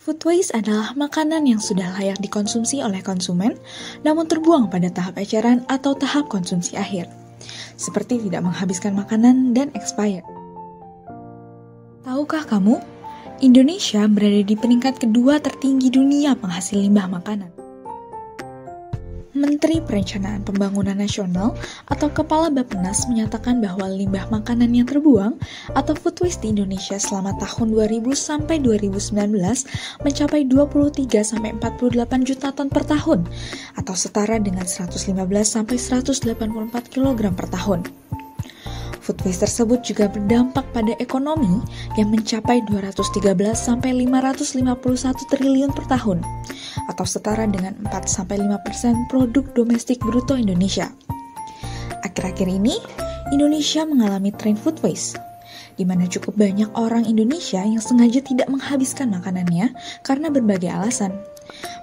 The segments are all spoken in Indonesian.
Food waste adalah makanan yang sudah layak dikonsumsi oleh konsumen, namun terbuang pada tahap eceran atau tahap konsumsi akhir, seperti tidak menghabiskan makanan dan expired. Tahukah kamu, Indonesia berada di peringkat kedua tertinggi dunia penghasil limbah makanan. Menteri Perencanaan Pembangunan Nasional atau Kepala Bappenas menyatakan bahwa limbah makanan yang terbuang atau food waste di Indonesia selama tahun 2000 sampai 2019 mencapai 23 sampai 48 juta ton per tahun atau setara dengan 115 sampai 184 kg per tahun. Food waste tersebut juga berdampak pada ekonomi yang mencapai 213 sampai 551 triliun per tahun atau setara dengan 4-5% produk domestik bruto Indonesia. Akhir-akhir ini, Indonesia mengalami tren food waste, di mana cukup banyak orang Indonesia yang sengaja tidak menghabiskan makanannya karena berbagai alasan.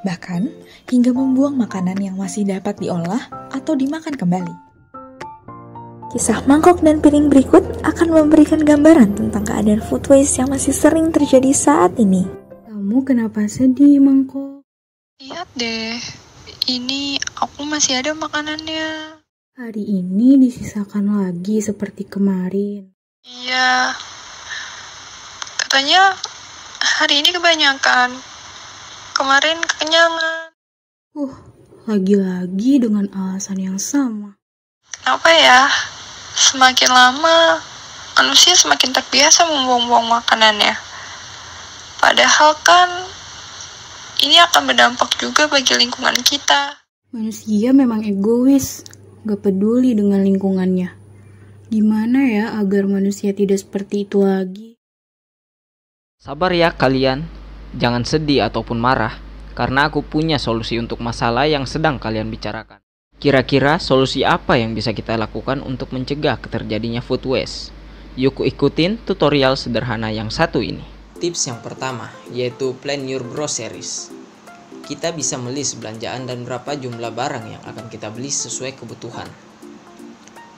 Bahkan, hingga membuang makanan yang masih dapat diolah atau dimakan kembali. Kisah mangkok dan piring berikut akan memberikan gambaran tentang keadaan food waste yang masih sering terjadi saat ini. Kamu kenapa sedih, Mangkok? Lihat deh, ini aku masih ada makanannya. Hari ini disisakan lagi seperti kemarin. Iya, katanya hari ini kebanyakan. Kemarin kekenyangan. Lagi-lagi dengan alasan yang sama. Kenapa ya? Semakin lama, manusia semakin terbiasa membuang-buang makanannya. Padahal kan, ini akan berdampak juga bagi lingkungan kita. Manusia memang egois, gak peduli dengan lingkungannya. Gimana ya agar manusia tidak seperti itu lagi? Sabar ya kalian, jangan sedih ataupun marah, karena aku punya solusi untuk masalah yang sedang kalian bicarakan. Kira-kira solusi apa yang bisa kita lakukan untuk mencegah terjadinya food waste? Yuk ikutin tutorial sederhana yang satu ini. Tips yang pertama yaitu plan your groceries. Kita bisa melis belanjaan dan berapa jumlah barang yang akan kita beli sesuai kebutuhan.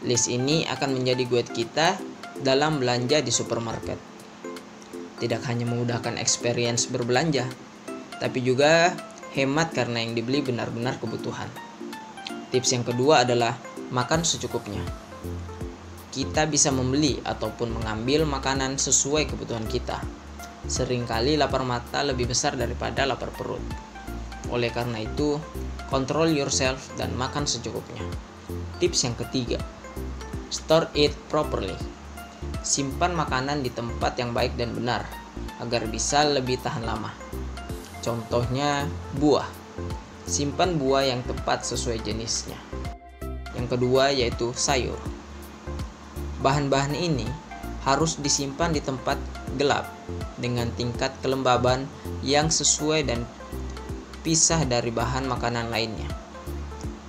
List ini akan menjadi guide kita dalam belanja di supermarket. Tidak hanya memudahkan experience berbelanja, tapi juga hemat karena yang dibeli benar-benar kebutuhan. Tips yang kedua adalah makan secukupnya. Kita bisa membeli ataupun mengambil makanan sesuai kebutuhan kita. Seringkali lapar mata lebih besar daripada lapar perut. Oleh karena itu, control yourself dan makan secukupnya. Tips yang ketiga, store it properly. Simpan makanan di tempat yang baik dan benar agar bisa lebih tahan lama. Contohnya buah. Simpan buah yang tepat sesuai jenisnya. Yang kedua yaitu sayur. Bahan-bahan ini harus disimpan di tempat gelap dengan tingkat kelembaban yang sesuai dan pisah dari bahan makanan lainnya.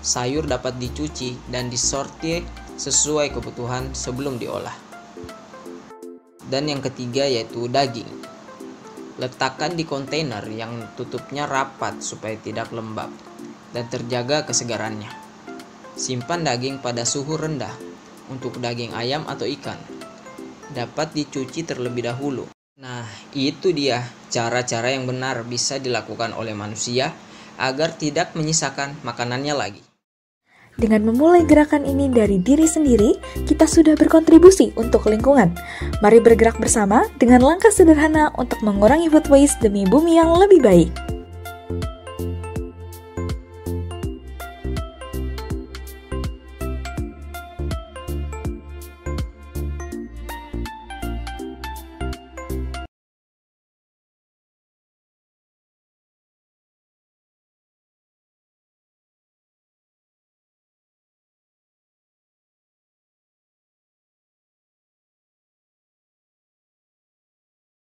Sayur dapat dicuci dan disortir sesuai kebutuhan sebelum diolah. Dan yang ketiga yaitu daging. Letakkan di kontainer yang tutupnya rapat supaya tidak lembab dan terjaga kesegarannya. Simpan daging pada suhu rendah untuk daging ayam atau ikan. Dapat dicuci terlebih dahulu. Nah, itu dia cara-cara yang benar bisa dilakukan oleh manusia agar tidak menyisakan makanannya lagi. Dengan memulai gerakan ini dari diri sendiri, kita sudah berkontribusi untuk lingkungan. Mari bergerak bersama dengan langkah sederhana untuk mengurangi food waste demi bumi yang lebih baik.